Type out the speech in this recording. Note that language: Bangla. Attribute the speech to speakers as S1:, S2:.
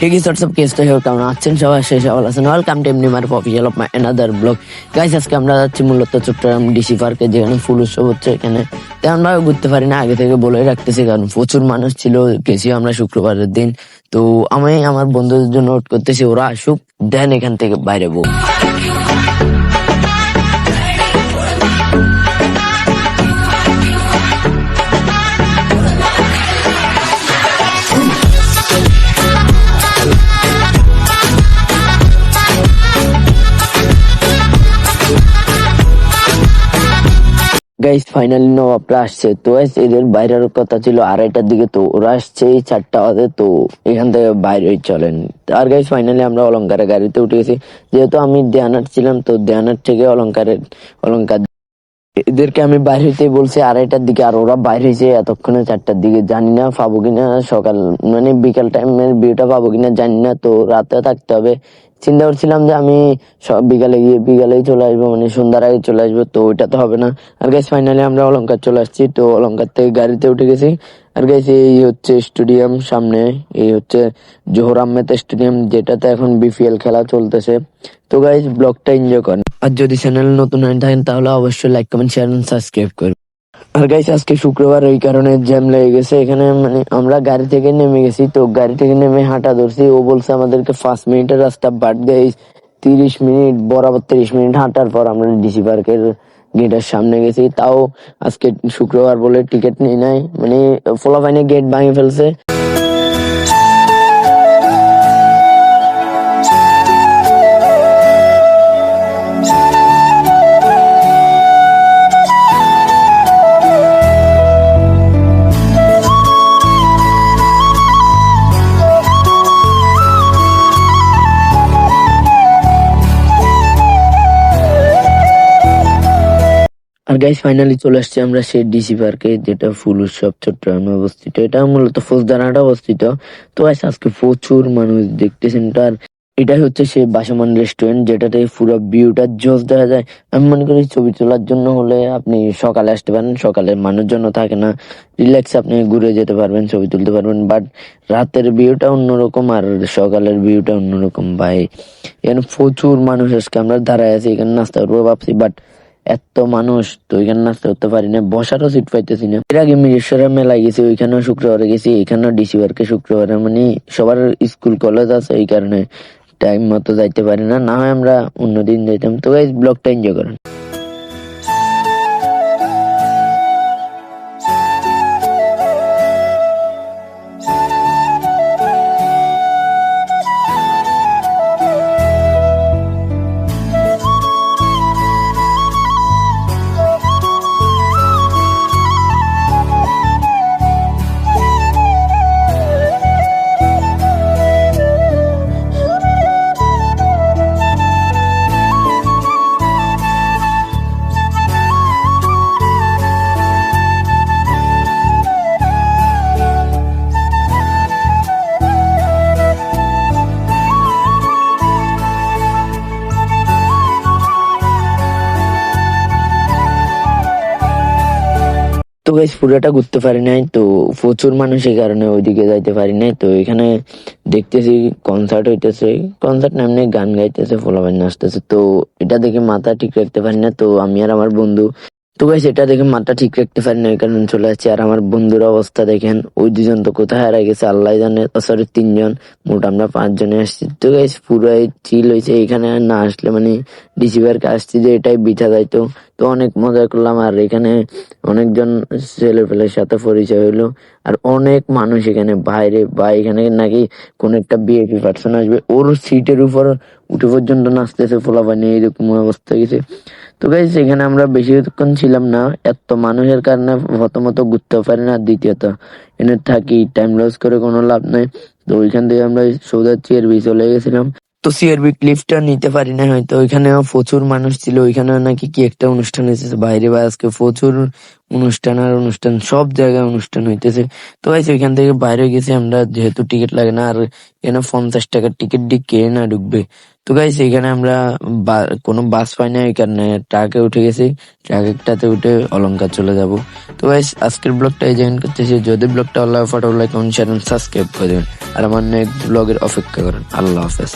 S1: Hey guys, what's up? Case তো হেউ কেমন আছেন সবাই? শেষ ভালো আছেন? ওয়েলকাম টু এমনি মার official of my another blog. Guys, আজকে আমরা যাচ্ছি মূলত চট্টগ্রাম ডিসি পার্কে, যেখানে ফুল উৎসব হচ্ছে। এখানে তেমন ভাবে ঘুরতে পারি না, আগে থেকে বলে রাখতেছি, কারণ প্রচুর মানুষ ছিল। গেছি আমরা শুক্রবারের দিন। তো আমি আমার বন্ধুদের জন্য ওয়েট করতেছি, ওরা আসুক, দেন এখান থেকে বাইরে বউ। গাইস, ফাইনালি নবাবরা আসছে। তো গাইস, এদের বাইরের কথা ছিল 2:30টার দিকে, তো ওরা আসছে 4টা বাজে। তো এখান থেকে বাইরে চলেন। আর গাইস, ফাইনালি আমরা অলংকারের গাড়িতে উঠে গেছি। যেহেতু আমি দেয়ানার ছিলাম, তো দেয়ানার থেকে অলংকার এদেরকে আমি বাইরে হইতে বলছি 2:30টার দিকে, আর ওরা বাইরে হয়েছে এতক্ষণে 4টার দিকে। জানি না পাবো কিনা সকাল, মানে বিকাল টাইমের ভিউটা পাবো কিনা জানি না। তো রাতে থাকতে হবে। চিন্তা করছিলাম যে আমি বিকালে গিয়ে বিকালেই চলে আসবো, মানে সন্ধ্যার আগে চলে আসবো। তো ওইটা তো হবে না। আর গাইস, ফাইনালি আমরা অলংকার চলে আসছি। তো অলংকার থেকে গাড়িতে উঠে গেছি। আর গাইস, এই হচ্ছে স্টেডিয়াম সামনে। এই হচ্ছে জোহর আহমেদ স্টেডিয়াম, যেটাতে এখন বিপিএল খেলা চলতেছে। তো গাইস, ব্লগটা এনজয় করেন। আর যদি চ্যানেল নতুন হয়ে থাকেন তাহলে অবশ্যই লাইক, কমেন্ট, শেয়ার এবং সাবস্ক্রাইব করবেন। আর গাইস, আজকে শুক্রবার, ওই কারণে জ্যাম লেগে গেছে এখানে। মানে আমরা গাড়ি থেকে নেমে গেছি, তো গাড়ি থেকে নেমে হাঁটা ধরছি। ও বলছে আমাদেরকে 5 মিনিটের রাস্তা, বাট গাইস 30 মিনিট, বরাবর 30 মিনিট হাঁটার পর আমরা ডিসি পার্কের গেটের সামনে গেছি। তাও আজকে শুক্রবার বলে টিকিট নেই নাই, মানে ফলাফাইনে গেট ভাঙে ফেলছে। আর গাইস, ফাইনালি চলে আসছি আমরা সেই ডিসি পার্কে, যেটা ফুল উৎসব চট্টগ্রামে অবস্থিত। এটা মূলত ফৌজদারহাটে অবস্থিত। তো গাইস, আজকে প্রচুর মানুষ দেখতেছেন। আর এটাই হচ্ছে সেই বাসমান রেস্টুরেন্ট, যেটাতে পুরো ভিউটা জোস দেখা যায়। আমি মনে করি ছবি তোলার জন্য হলে আপনি সকালে আসতে পারেন, সকালে মানুষজন থাকে না, রিল্যাক্স আপনি ঘুরে যেতে পারবেন, ছবি তুলতে পারবেন। বাট রাতের ভিউটা অন্যরকম, আর সকালের ভিউটা অন্যরকম ভাই। এখানে প্রচুর মানুষ। আজকে আমরা দাঁড়ায় আছি, এখানে নাস্তা করবো ভাবছি, বাট এত মানুষ, তো ওইখানে নাচতে করতে পারি না, বসারও সিট পাইতেছি না। এর আগে মিরেশ্বরের মেলায় গেছি, ওইখানেও শুক্রবারে গেছি, এখানেও ডিসি পার্কে শুক্রবারে। মানে সবার স্কুল কলেজ আছে, এই কারণে টাইম মতো যাইতে পারি না। না হয় আমরা অন্যদিন যাইতাম। তো গাইস, ব্লগটা এনজয় করেন। তো গাইস, পুরোটা ঘুরতে পারি নাই, তো প্রচুর মানুষ, এই কারণে ওইদিকে যাইতে পারি নাই। তো এখানে দেখতেছি কনসার্ট হইতেছে, কনসার্ট নামে গান গাইতেছে, পোলাপান নাচতেছে। তো এটা দেখে মাথা ঠিক রাখতে পারি না, তো আমি আর আমার বন্ধু, তো গাইস এটা দেখে মাথা ঠিক রাখতে পারি না, এই কারণে চলে যাচ্ছে। আর আমার বন্ধুর অবস্থা দেখেন, ওই 2জন তো কোথায় হারাই গেছে আল্লাহ জানে। সরি, 3জন, মোট আমরা 5জনে আসছি। তো গাইস, পুরাই চিল হয়েছে এখানে। না আসলে মানে ডিসি পার্কে আসছি যে এটাই বিঠা যাইতো। তো অনেক মজা করলাম, আর এখানে অনেকজন ছেলে পেলের সাথে পরিচয় হইলো। আর অনেক মানুষ এখানে বাইরে, বা এখানে নাকি কোন একটা বিএপি পার্সন আসবে, ওর সিটের উপর উঠে পর্যন্ত নাচতেছে পোলাপানি, এরকম অবস্থা গেছে। তো গাইস, এখানে আমরা বেশিক্ষণ ছিলাম না, এত মানুষের কারণে প্রথমত ঘুরতেও পারি না, দ্বিতীয়ত এনে থাকি টাইম লস করে কোনো লাভ নাই। তো ওইখান থেকে আমরা সৌদাচ্ছি এর চলে গেছিলাম। তো সিআরবি ক্লিপটা নিতে পারি না, হয়তো ওইখানেও প্রচুর মানুষ ছিল, ওইখানে নাকি কি একটা অনুষ্ঠান হয়েছে বাইরে, বা আজকে প্রচুর অনুষ্ঠান আর অনুষ্ঠান, সব জায়গায় অনুষ্ঠান হইতেছে। তো গাইস ওইখান থেকে বাইরে গেছি আমরা, যেহেতু টিকিট লাগে না, আর এখানে 50 টাকার টিকিট দিয়ে কে না ঢুকবে। তো গাইস এখানে আমরা কোনো বাস পাই না, এই কারণে ট্রাকে উঠে গেছি, ট্রাকটাতে উঠে অলংকার চলে যাব। তো গাইস আজকের ব্লগটা এই জয়েন করতেছি, যদি ব্লগটা আল্লাহ ফাটাও লাইক কমেন্ট শেয়ার সাবস্ক্রাইব করে দেবেন, আর আমার নেক্সট ব্লগের অপেক্ষা করেন। আল্লাহ হাফেজ।